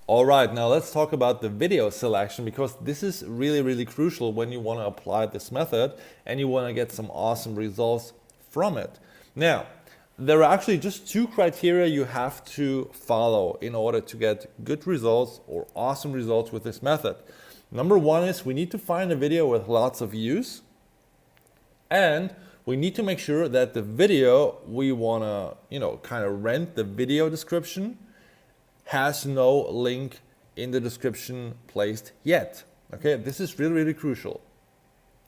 All right, now let's talk about the video selection because this is really, really crucial when you want to apply this method and you want to get some awesome results from it. Now, there are actually just two criteria you have to follow in order to get good results or awesome results with this method. Number one is we need to find a video with lots of views, and we need to make sure that the video we want to, kind of rent the video description has no link in the description placed yet. Okay, this is really, really crucial.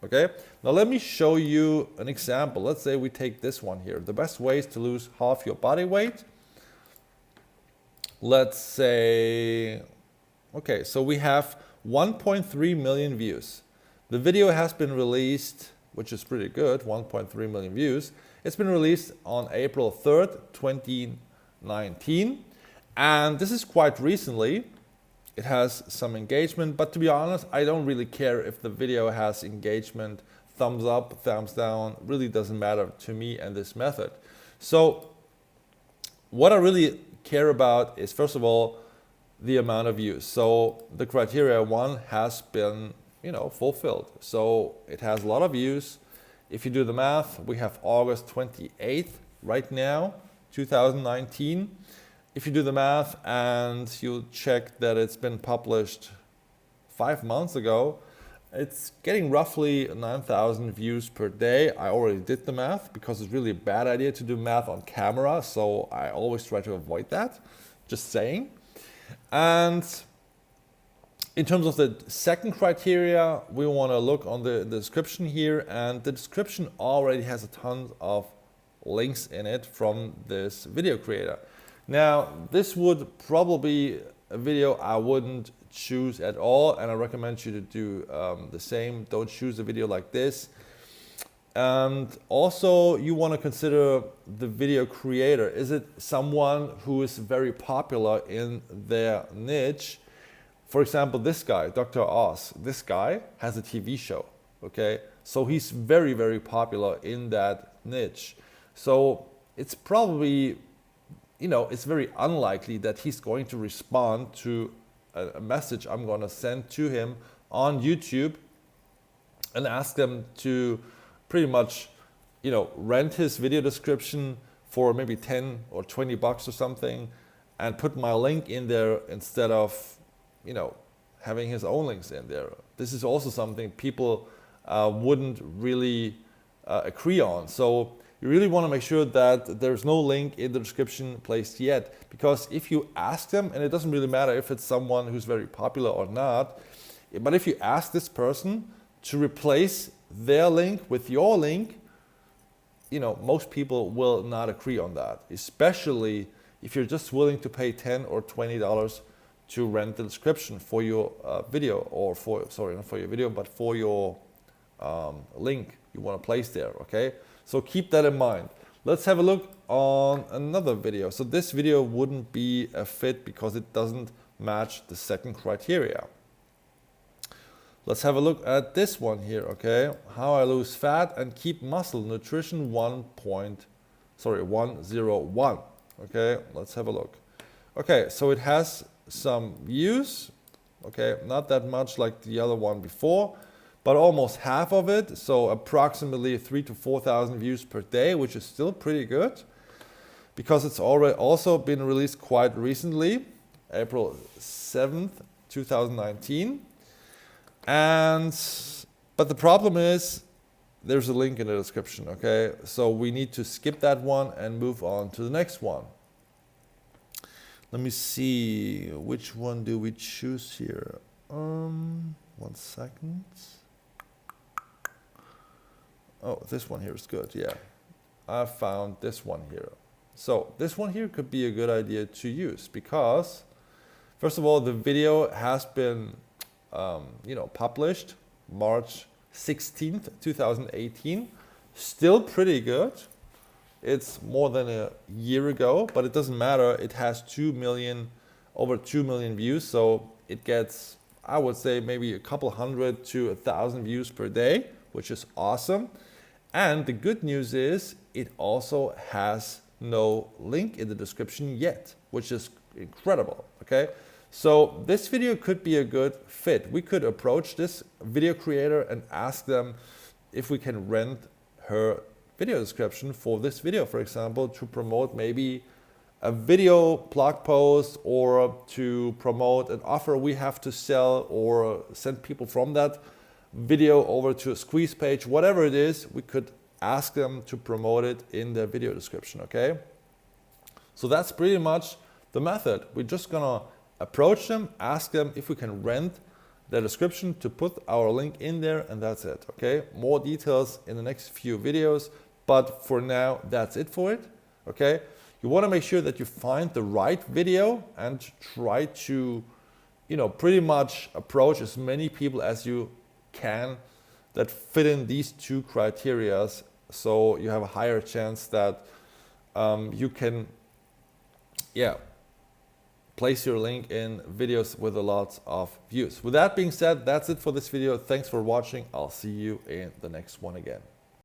Okay, now let me show you an example. Let's say we take this one here. The best way is to lose half your body weight. Let's say, okay, so we have 1.3 million views. The video has been released, which is pretty good, 1.3 million views. It's been released on April 3rd, 2019. And this is quite recently. It has some engagement, but to be honest, I don't really care if the video has engagement, thumbs up, thumbs down, really doesn't matter to me and this method. So what I really care about is, first of all, the amount of views. So the criteria one has been, fulfilled. So it has a lot of views. If you do the math, we have August 28th right now, 2019. If you do the math and you check that it's been published 5 months ago, it's getting roughly 9,000 views per day. I already did the math because it's really a bad idea to do math on camera, so I always try to avoid that, just saying. And in terms of the second criteria, we want to look on the description here, and the description already has a ton of links in it from this video creator. Now, this would probably be a video I wouldn't choose at all, and I recommend you to do the same. Don't choose a video like this. And also, you want to consider the video creator. Is it someone who is very popular in their niche? For example, this guy, Dr. Oz, this guy has a TV show, okay? So he's very, very popular in that niche. So it's probably, it's very unlikely that he's going to respond to a message I'm going to send to him on YouTube and ask them to pretty much, rent his video description for maybe 10 or 20 bucks or something and put my link in there instead of, having his own links in there. This is also something people wouldn't really agree on. So you really want to make sure that there's no link in the description placed yet, because if you ask them, and it doesn't really matter if it's someone who's very popular or not, but if you ask this person to replace their link with your link, most people will not agree on that, especially if you're just willing to pay $10 or $20 to rent the description for your video, or not for your video, but for your link you want to place there, okay? So keep that in mind. Let's have a look on another video. So this video wouldn't be a fit because it doesn't match the second criteria. Let's have a look at this one here, okay? How I lose fat and keep muscle, nutrition 101. Okay, let's have a look. Okay, so it has some views, okay? Not that much like the other one before, but almost half of it, so approximately 3,000 to 4,000 views per day, which is still pretty good because it's already also been released quite recently, April 7th, 2019. But the problem is there's a link in the description, okay? So we need to skip that one and move on to the next one. Let me see, which one do we choose here? 1 second. Oh, this one here is good, yeah. I found this one here. So this one here could be a good idea to use because, first of all, the video has been published March 16th, 2018. Still pretty good. It's more than a year ago, but it doesn't matter. It has over 2 million views, so it gets, I would say, maybe a couple hundred to 1,000 views per day, which is awesome. And the good news is it also has no link in the description yet, which is incredible, okay? So this video could be a good fit. We could approach this video creator and ask them if we can rent her video description for this video, for example, to promote maybe a video blog post or to promote an offer we have to sell or send people from that video over to a squeeze page, whatever it is, we could ask them to promote it in their video description, okay? So that's pretty much the method. We're just gonna approach them, ask them if we can rent their description to put our link in there, and that's it, okay? More details in the next few videos, but for now, that's it for it, okay? You wanna make sure that you find the right video and try to, pretty much approach as many people as you can that fit in these two criteria, so you have a higher chance that you can place your link in videos with a lot of views. With that being said, that's it for this video. Thanks for watching. I'll see you in the next one again.